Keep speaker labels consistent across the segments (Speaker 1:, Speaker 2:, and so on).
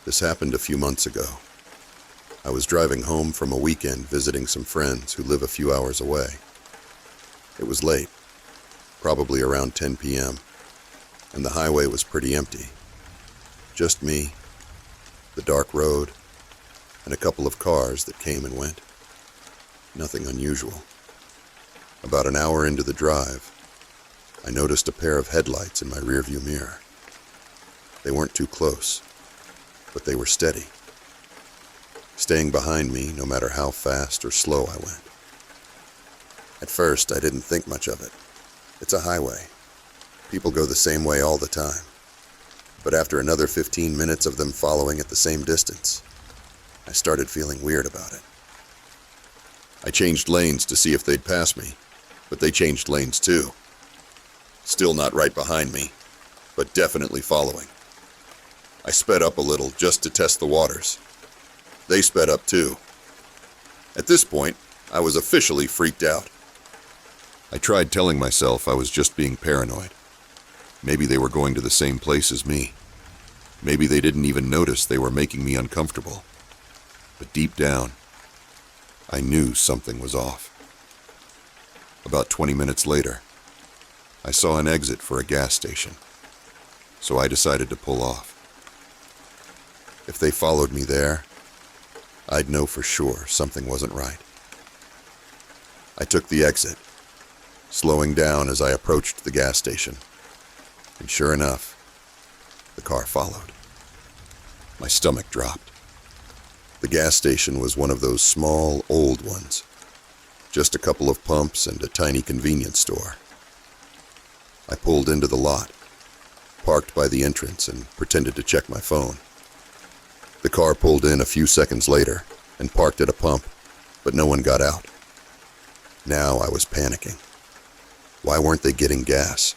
Speaker 1: This happened a few months ago. I was driving home from a weekend visiting some friends who live a few hours away. It was late, probably around 10 p.m., and the highway was pretty empty. Just me, the dark road, and a couple of cars that came and went. Nothing unusual. About an hour into the drive, I noticed a pair of headlights in my rearview mirror. They weren't too close, but they were steady, staying behind me no matter how fast or slow I went. At first, I didn't think much of it. It's a highway. People go the same way all the time. But after another 15 minutes of them following at the same distance, I started feeling weird about it. I changed lanes to see if they'd pass me, but they changed lanes too. Still not right behind me, but definitely following. I sped up a little just to test the waters. They sped up too. At this point, I was officially freaked out. I tried telling myself I was just being paranoid. Maybe they were going to the same place as me. Maybe they didn't even notice they were making me uncomfortable. But deep down, I knew something was off. About 20 minutes later, I saw an exit for a gas station, so I decided to pull off. If they followed me there, I'd know for sure something wasn't right. I took the exit, slowing down as I approached the gas station, and sure enough, the car followed. My stomach dropped. The gas station was one of those small, old ones, just a couple of pumps and a tiny convenience store. I pulled into the lot, parked by the entrance, and pretended to check my phone. The car pulled in a few seconds later and parked at a pump, but no one got out. Now I was panicking. Why weren't they getting gas?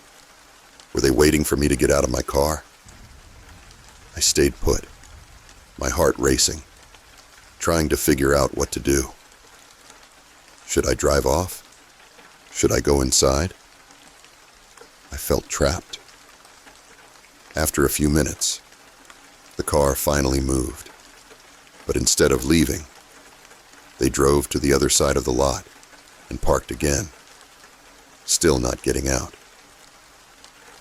Speaker 1: Were they waiting for me to get out of my car? I stayed put, my heart racing, trying to figure out what to do. Should I drive off? Should I go inside? I felt trapped. After a few minutes, the car finally moved, but instead of leaving, they drove to the other side of the lot and parked again, still not getting out.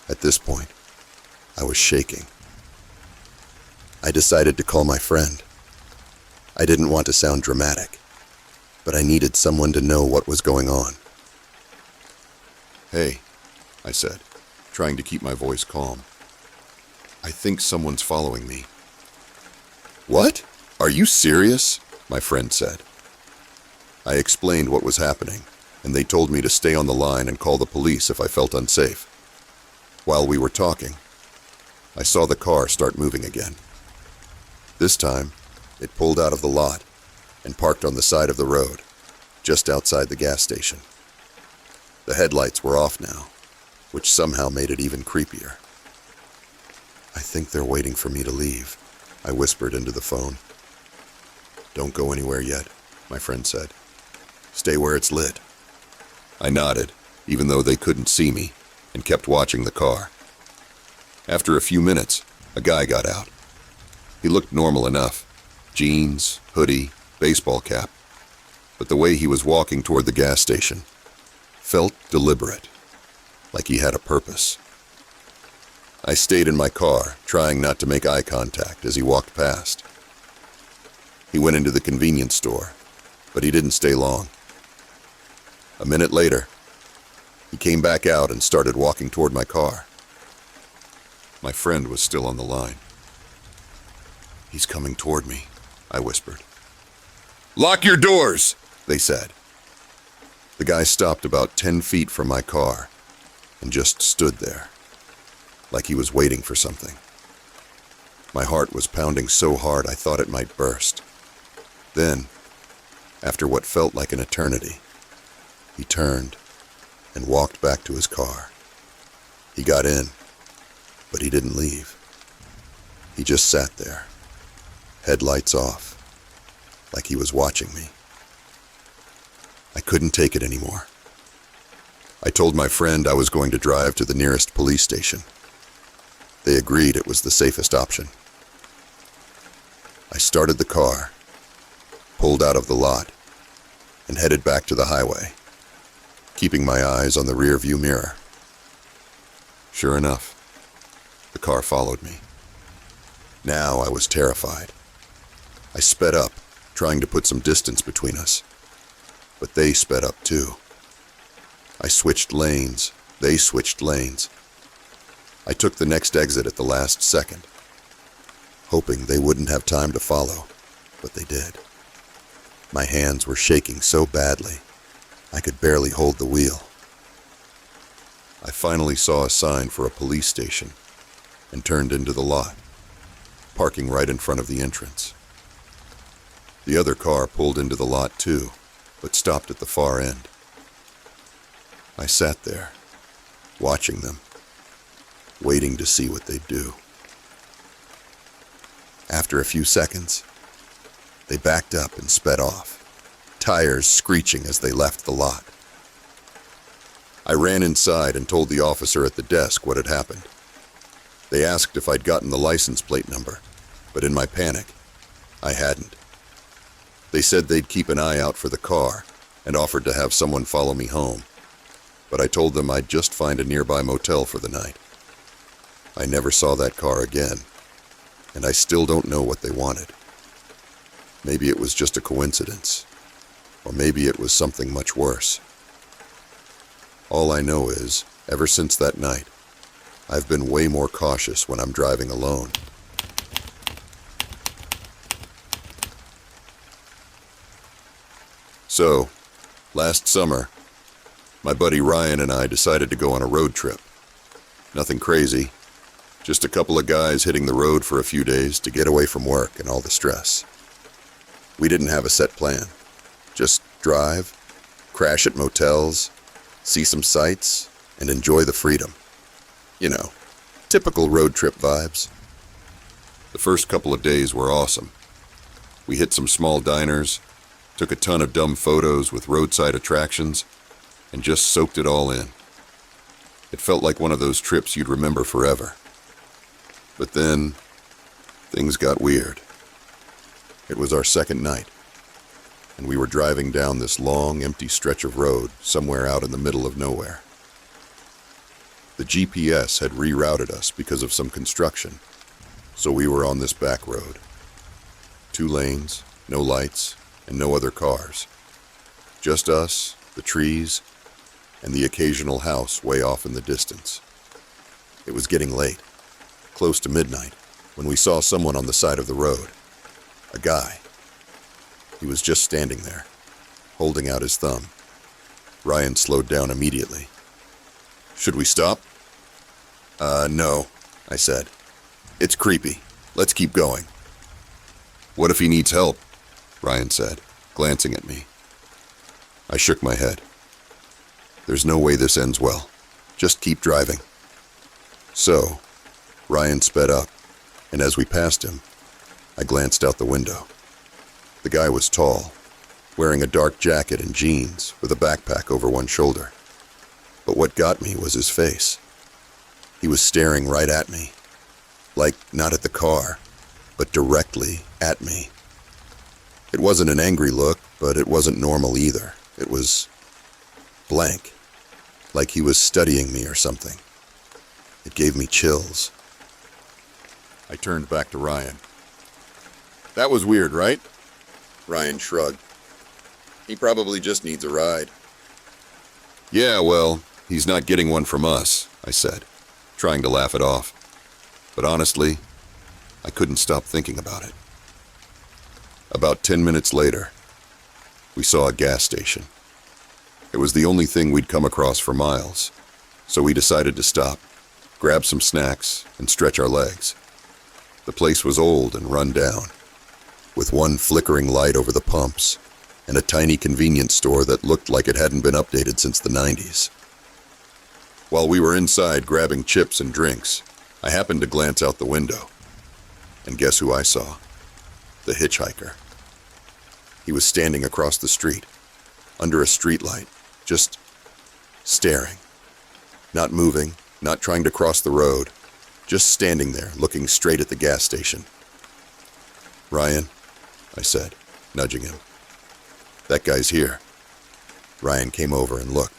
Speaker 1: At this point, I was shaking. I decided to call my friend. I didn't want to sound dramatic, but I needed someone to know what was going on. "Hey," I said, trying to keep my voice calm. "I think someone's following me." "What? Are you serious?" my friend said. I explained what was happening, and they told me to stay on the line and call the police if I felt unsafe. While we were talking, I saw the car start moving again. This time, it pulled out of the lot and parked on the side of the road, just outside the gas station. The headlights were off now, which somehow made it even creepier. "I think they're waiting for me to leave," I whispered into the phone. "Don't go anywhere yet," my friend said. "Stay where it's lit." I nodded, even though they couldn't see me, and kept watching the car. After a few minutes, a guy got out. He looked normal enough, jeans, hoodie, baseball cap, but the way he was walking toward the gas station felt deliberate, like he had a purpose. I stayed in my car, trying not to make eye contact as he walked past. He went into the convenience store, but he didn't stay long. A minute later, he came back out and started walking toward my car. My friend was still on the line. "He's coming toward me," I whispered. "Lock your doors," they said. The guy stopped about 10 feet from my car and just stood there, like he was waiting for something. My heart was pounding so hard I thought it might burst. Then, after what felt like an eternity, he turned and walked back to his car. He got in, but he didn't leave. He just sat there, headlights off, like he was watching me. I couldn't take it anymore. I told my friend I was going to drive to the nearest police station. They agreed it was the safest option. I started the car, pulled out of the lot, and headed back to the highway, keeping my eyes on the rear-view mirror. Sure enough, the car followed me. Now I was terrified. I sped up, trying to put some distance between us, but they sped up too. I switched lanes, they switched lanes. I took the next exit at the last second, hoping they wouldn't have time to follow, but they did. My hands were shaking so badly, I could barely hold the wheel. I finally saw a sign for a police station and turned into the lot, parking right in front of the entrance. The other car pulled into the lot too, but stopped at the far end. I sat there, watching them, waiting to see what they'd do. After a few seconds, they backed up and sped off, tires screeching as they left the lot. I ran inside and told the officer at the desk what had happened. They asked if I'd gotten the license plate number, but in my panic, I hadn't. They said they'd keep an eye out for the car and offered to have someone follow me home, but I told them I'd just find a nearby motel for the night. I never saw that car again, and I still don't know what they wanted. Maybe it was just a coincidence, or maybe it was something much worse. All I know is, ever since that night, I've been way more cautious when I'm driving alone. So, last summer, my buddy Ryan and I decided to go on a road trip. Nothing crazy, just a couple of guys hitting the road for a few days to get away from work and all the stress. We didn't have a set plan. Just drive, crash at motels, see some sights, and enjoy the freedom. You know, typical road trip vibes. The first couple of days were awesome. We hit some small diners, took a ton of dumb photos with roadside attractions, and just soaked it all in. It felt like one of those trips you'd remember forever. But then, things got weird. It was our second night, and we were driving down this long, empty stretch of road somewhere out in the middle of nowhere. The GPS had rerouted us because of some construction, so we were on this back road. 2 lanes, no lights, and no other cars. Just us, the trees, and the occasional house way off in the distance. It was getting late, close to midnight, when we saw someone on the side of the road. A guy. He was just standing there, holding out his thumb. Ryan slowed down immediately. "Should we stop?" No, I said. "It's creepy. Let's keep going." "What if he needs help?" Ryan said, glancing at me. I shook my head. "There's no way this ends well. Just keep driving." So, Ryan sped up, and as we passed him, I glanced out the window. The guy was tall, wearing a dark jacket and jeans with a backpack over one shoulder. But what got me was his face. He was staring right at me, like not at the car, but directly at me. It wasn't an angry look, but it wasn't normal either. It was blank, like he was studying me or something. It gave me chills. I turned back to Ryan. "That was weird, right?" Ryan shrugged. "He probably just needs a ride." "Yeah, well, he's not getting one from us," I said, trying to laugh it off. But honestly, I couldn't stop thinking about it. About 10 minutes later, we saw a gas station. It was the only thing we'd come across for miles, so we decided to stop, grab some snacks, and stretch our legs. The place was old and run down, with one flickering light over the pumps and a tiny convenience store that looked like it hadn't been updated since the 90s. While we were inside grabbing chips and drinks, I happened to glance out the window. And guess who I saw? The hitchhiker. He was standing across the street, under a streetlight, just staring. Not moving, not trying to cross the road, just standing there, looking straight at the gas station. "Ryan," I said, nudging him. "That guy's here." Ryan came over and looked.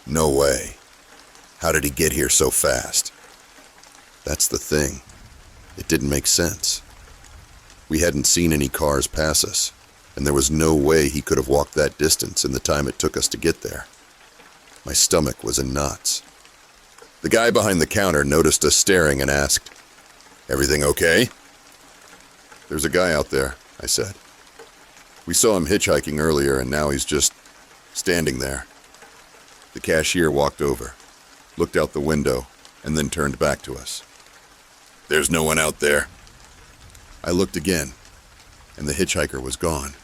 Speaker 1: "No way. How did he get here so fast?" That's the thing. It didn't make sense. We hadn't seen any cars pass us, and there was no way he could have walked that distance in the time it took us to get there. My stomach was in knots. The guy behind the counter noticed us staring and asked, "Everything okay?" "There's a guy out there," I said. "We saw him hitchhiking earlier, and now he's just standing there." The cashier walked over, looked out the window, and then turned back to us. "There's no one out there." I looked again, and the hitchhiker was gone.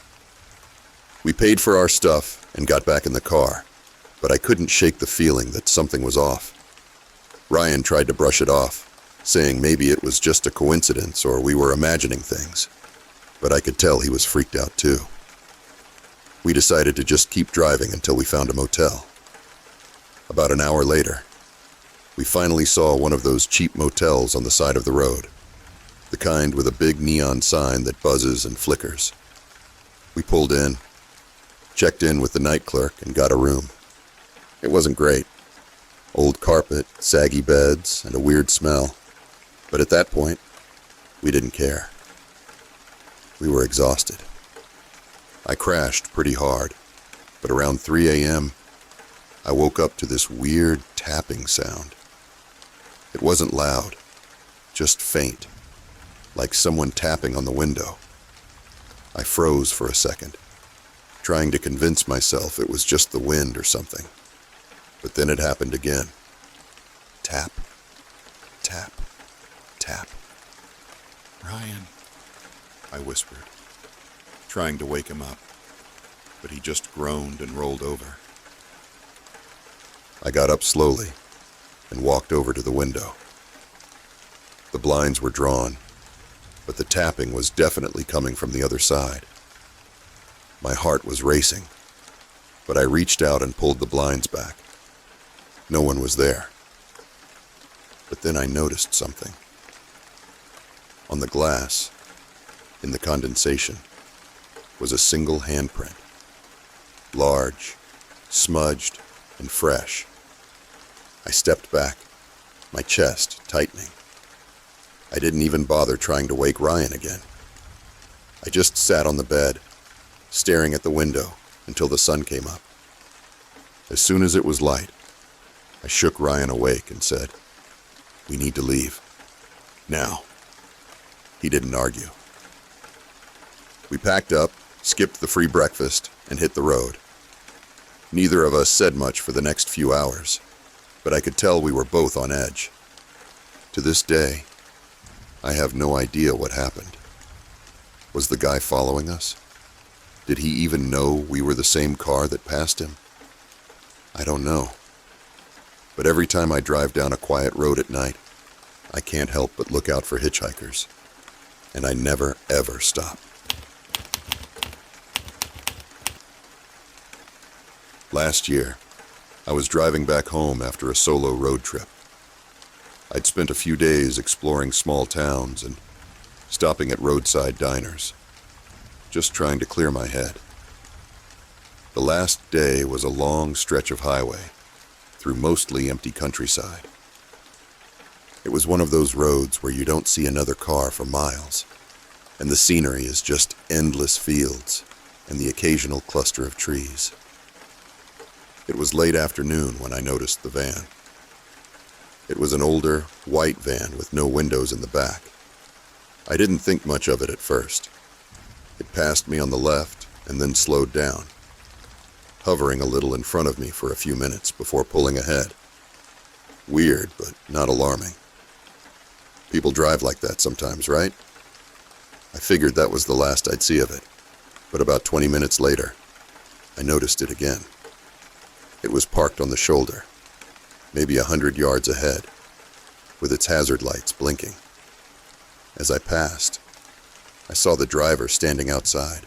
Speaker 1: We paid for our stuff and got back in the car, but I couldn't shake the feeling that something was off. Ryan tried to brush it off, saying maybe it was just a coincidence or we were imagining things, but I could tell he was freaked out too. We decided to just keep driving until we found a motel. About an hour later, we finally saw one of those cheap motels on the side of the road, the kind with a big neon sign that buzzes and flickers. We pulled in, checked in with the night clerk, and got a room. It wasn't great. Old carpet, saggy beds, and a weird smell. But at that point, we didn't care. We were exhausted. I crashed pretty hard, but around 3 a.m., I woke up to this weird tapping sound. It wasn't loud, just faint, like someone tapping on the window. I froze for a second, trying to convince myself it was just the wind or something. But then it happened again. Tap, tap, tap. "Ryan," I whispered, trying to wake him up, but he just groaned and rolled over. I got up slowly and walked over to the window. The blinds were drawn, but the tapping was definitely coming from the other side. My heart was racing, but I reached out and pulled the blinds back. No one was there. But then I noticed something. On the glass, in the condensation, was a single handprint. Large, smudged, and fresh. I stepped back, my chest tightening. I didn't even bother trying to wake Ryan again. I just sat on the bed, staring at the window until the sun came up. As soon as it was light, I shook Ryan awake and said, "We need to leave. Now." He didn't argue. We packed up, skipped the free breakfast, and hit the road. Neither of us said much for the next few hours, but I could tell we were both on edge. To this day, I have no idea what happened. Was the guy following us? Did he even know we were the same car that passed him? I don't know. But every time I drive down a quiet road at night, I can't help but look out for hitchhikers. And I never, ever stop. Last year, I was driving back home after a solo road trip. I'd spent a few days exploring small towns and stopping at roadside diners, just trying to clear my head. The last day was a long stretch of highway through mostly empty countryside. It was one of those roads where you don't see another car for miles, and the scenery is just endless fields and the occasional cluster of trees. It was late afternoon when I noticed the van. It was an older, white van with no windows in the back. I didn't think much of it at first. It passed me on the left and then slowed down, hovering a little in front of me for a few minutes before pulling ahead. Weird, but not alarming. People drive like that sometimes, right? I figured that was the last I'd see of it, but about 20 minutes later, I noticed it again. It was parked on the shoulder, maybe 100 yards ahead, with its hazard lights blinking. As I passed, I saw the driver standing outside,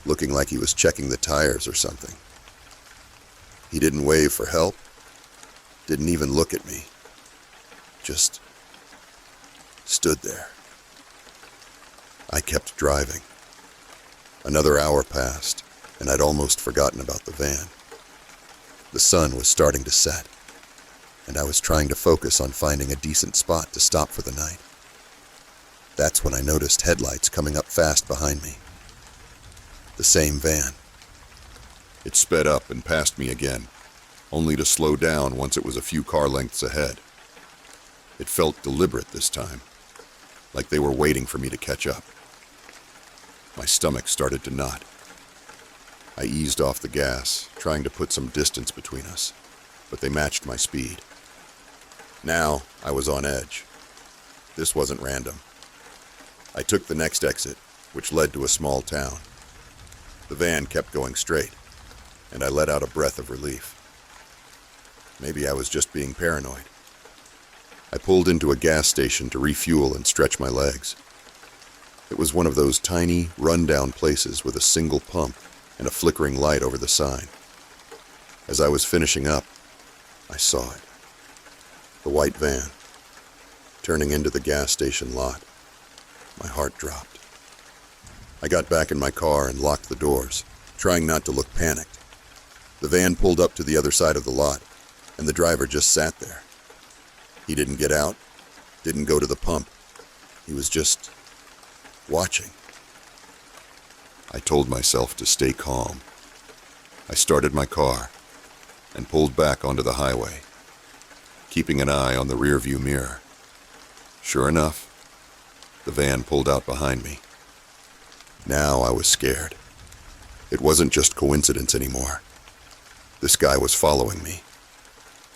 Speaker 1: looking like he was checking the tires or something. He didn't wave for help, didn't even look at me, just stood there. I kept driving. Another hour passed, and I'd almost forgotten about the van. The sun was starting to set, and I was trying to focus on finding a decent spot to stop for the night. That's when I noticed headlights coming up fast behind me. The same van. It sped up and passed me again, only to slow down once it was a few car lengths ahead. It felt deliberate this time, like they were waiting for me to catch up. My stomach started to knot. I eased off the gas, trying to put some distance between us, but they matched my speed. Now I was on edge. This wasn't random. I took the next exit, which led to a small town. The van kept going straight, and I let out a breath of relief. Maybe I was just being paranoid. I pulled into a gas station to refuel and stretch my legs. It was one of those tiny, run-down places with a single pump and a flickering light over the sign. As I was finishing up, I saw it. The white van, turning into the gas station lot. My heart dropped. I got back in my car and locked the doors, trying not to look panicked. The van pulled up to the other side of the lot, and the driver just sat there. He didn't get out, didn't go to the pump. He was just watching. I told myself to stay calm. I started my car and pulled back onto the highway, keeping an eye on the rearview mirror. Sure enough, the van pulled out behind me. Now I was scared. It wasn't just coincidence anymore. This guy was following me.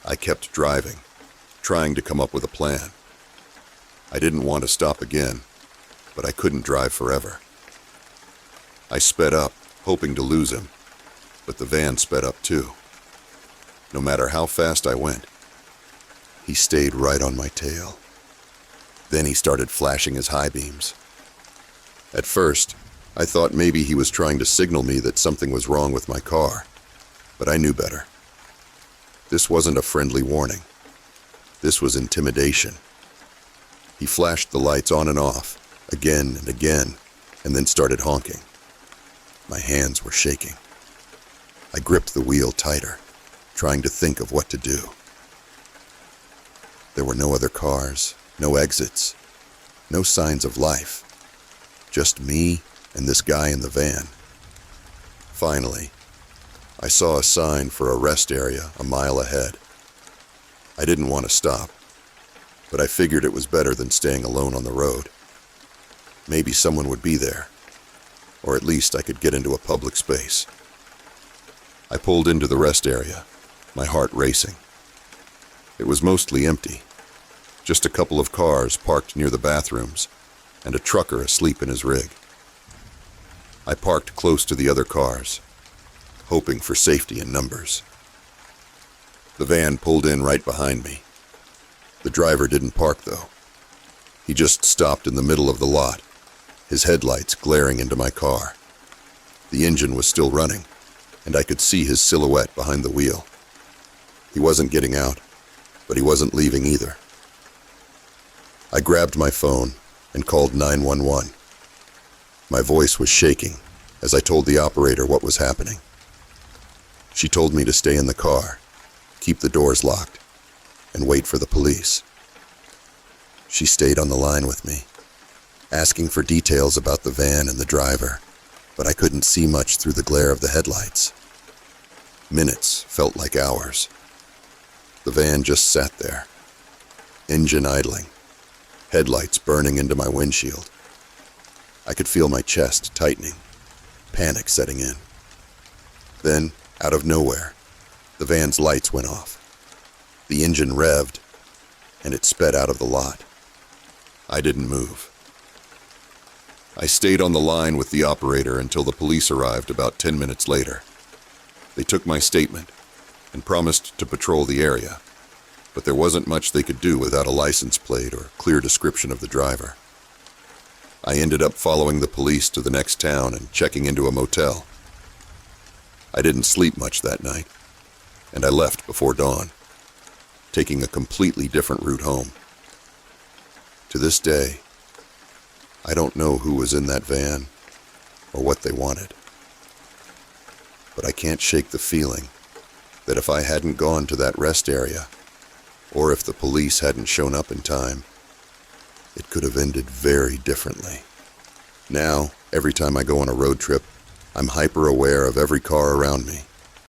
Speaker 1: I kept driving, trying to come up with a plan. I didn't want to stop again, but I couldn't drive forever. I sped up, hoping to lose him, but the van sped up too. No matter how fast I went, he stayed right on my tail. Then he started flashing his high beams. At first, I thought maybe he was trying to signal me that something was wrong with my car, but I knew better. This wasn't a friendly warning. This was intimidation. He flashed the lights on and off, again and again, and then started honking. My hands were shaking. I gripped the wheel tighter, trying to think of what to do. There were no other cars, no exits, no signs of life. Just me and this guy in the van. Finally, I saw a sign for a rest area a mile ahead. I didn't want to stop, but I figured it was better than staying alone on the road. Maybe someone would be there, or at least I could get into a public space. I pulled into the rest area, my heart racing. It was mostly empty, just a couple of cars parked near the bathrooms, and a trucker asleep in his rig. I parked close to the other cars, hoping for safety in numbers. The van pulled in right behind me. The driver didn't park, though. He just stopped in the middle of the lot, his headlights glaring into my car. The engine was still running, and I could see his silhouette behind the wheel. He wasn't getting out, but he wasn't leaving either. I grabbed my phone and called 911. My voice was shaking as I told the operator what was happening. She told me to stay in the car, keep the doors locked, and wait for the police. She stayed on the line with me, asking for details about the van and the driver, but I couldn't see much through the glare of the headlights. Minutes felt like hours. The van just sat there, engine idling, headlights burning into my windshield. I could feel my chest tightening, panic setting in. Then, out of nowhere, the van's lights went off. The engine revved, and it sped out of the lot. I didn't move. I stayed on the line with the operator until the police arrived about 10 minutes later. They took my statement and promised to patrol the area, but there wasn't much they could do without a license plate or clear description of the driver. I ended up following the police to the next town and checking into a motel. I didn't sleep much that night, and I left before dawn, taking a completely different route home. To this day, I don't know who was in that van or what they wanted, but I can't shake the feeling that if I hadn't gone to that rest area, or if the police hadn't shown up in time, it could have ended very differently. Now, every time I go on a road trip, I'm hyper aware of every car around me,